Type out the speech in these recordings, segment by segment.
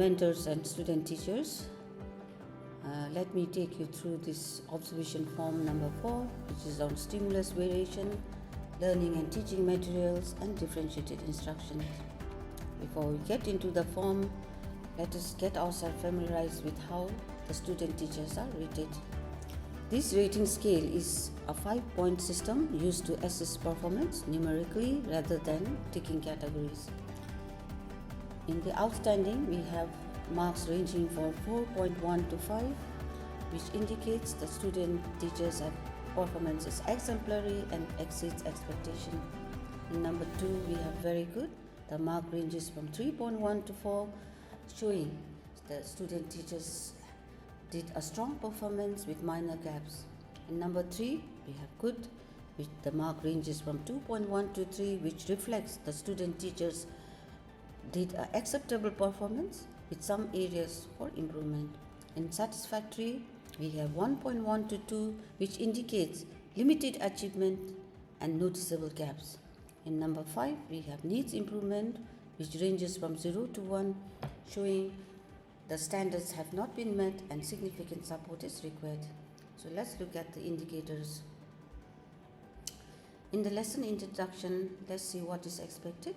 mentors and student teachers, let me take you through this observation form number 4, which is on stimulus variation, learning and teaching materials, and differentiated instruction. Before we get into the form, let us get ourselves familiarized with how the student teachers are rated. This rating scale is a 5-point system used to assess performance numerically rather than ticking categories. In the outstanding, we have marks ranging from 4.1 to 5, which indicates the student teachers' performance is exemplary and exceeds expectation. In number 2, we have very good. The mark ranges from 3.1 to 4, showing the student teachers did a strong performance with minor gaps. In number 3, we have good, which the mark ranges from 2.1 to 3, which reflects the student teachers did an acceptable performance with some areas for improvement. In satisfactory, we have 1.1 to 2, which indicates limited achievement and noticeable gaps. In number 5, we have needs improvement, which ranges from 0 to 1, showing the standards have not been met and significant support is required. So let's look at the indicators. In the lesson introduction, let's see what is expected.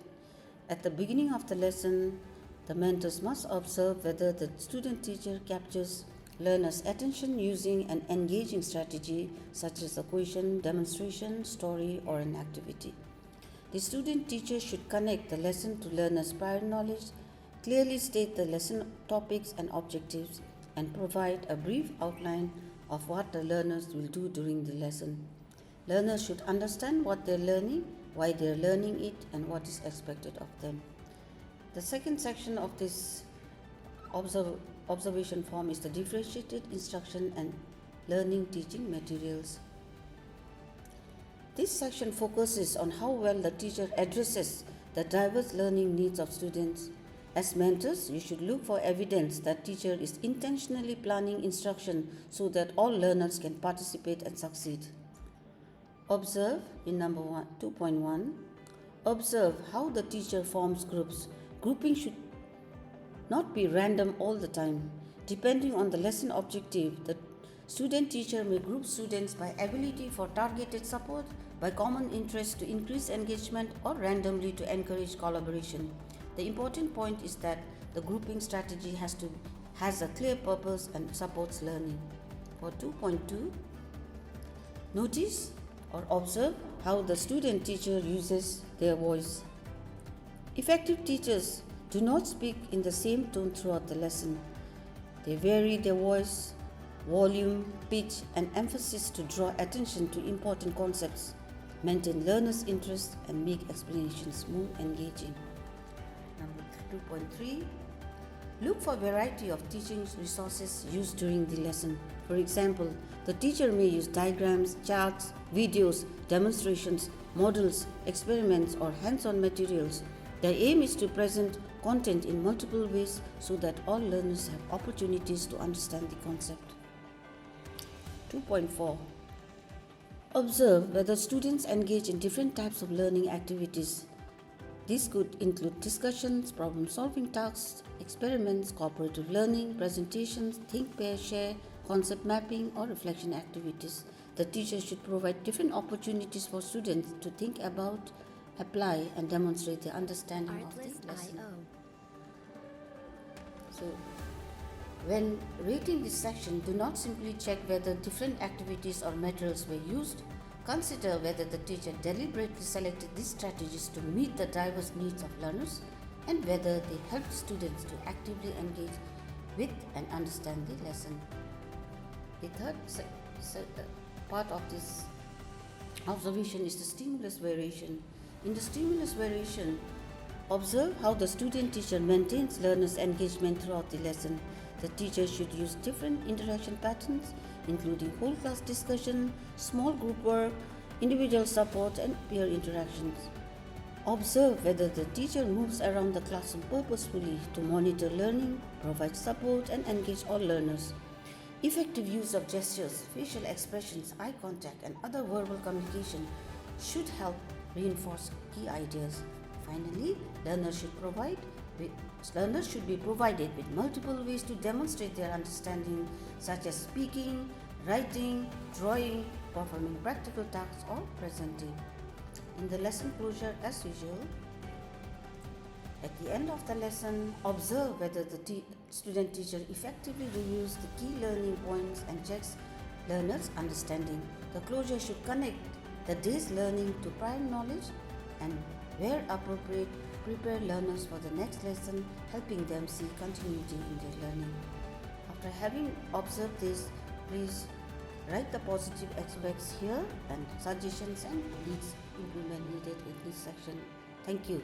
At the beginning of the lesson, the mentors must observe whether the student teacher captures learners' attention using an engaging strategy such as a question, demonstration, story, or an activity. The student teacher should connect the lesson to learners' prior knowledge, clearly state the lesson topics and objectives, and provide a brief outline of what the learners will do during the lesson. Learners should understand what they're learning, why they're learning it, and what is expected of them. The second section of this observation form is the differentiated instruction and learning teaching materials. This section focuses on how well the teacher addresses the diverse learning needs of students. As mentors, you should look for evidence that teacher is intentionally planning instruction so that all learners can participate and succeed. Observe in number 2.1. Observe how the teacher forms groups. Grouping should not be random all the time. Depending on the lesson objective, the student teacher may group students by ability for targeted support, by common interest to increase engagement, or randomly to encourage collaboration. The important point is that the grouping strategy has a clear purpose and supports learning. For 2.2, notice or observe how the student teacher uses their voice. Effective teachers do not speak in the same tone throughout the lesson. They vary their voice, volume, pitch, and emphasis to draw attention to important concepts, maintain learners' interest, and make explanations more engaging. Number 2.3. Look for variety of teaching resources used during the lesson. For example, the teacher may use diagrams, charts, videos, demonstrations, models, experiments, or hands-on materials. The aim is to present content in multiple ways so that all learners have opportunities to understand the concept. 2.4. Observe whether students engage in different types of learning activities. These could include discussions, problem-solving tasks, experiments, cooperative learning, presentations, think, pair, share, concept mapping, or reflection activities. The teacher should provide different opportunities for students to think about, apply, and demonstrate their understanding of the lesson. So, when rating this section, do not simply check whether different activities or materials were used. Consider whether the teacher deliberately selected these strategies to meet the diverse needs of learners and whether they helped students to actively engage with and understand the lesson. The third part of this observation is the stimulus variation. In the stimulus variation, observe how the student teacher maintains learners' engagement throughout the lesson. The teacher should use different interaction patterns, including whole class discussion, small group work, individual support, and peer interactions. Observe whether the teacher moves around the classroom purposefully to monitor learning, provide support, and engage all learners. Effective use of gestures, facial expressions, eye contact, and other verbal communication should help reinforce key ideas. Finally, learners should provide Learners should be provided with multiple ways to demonstrate their understanding, such as speaking, writing, drawing, performing practical tasks, or presenting. In the lesson closure, as usual, at the end of the lesson, observe whether the student teacher effectively reviews the key learning points and checks learners' understanding. The closure should connect the day's learning to prior knowledge and, where appropriate, prepare learners for the next lesson, helping them see continuity in their learning. After having observed this, please write the positive aspects here and suggestions and needs improvement needed in this section. Thank you.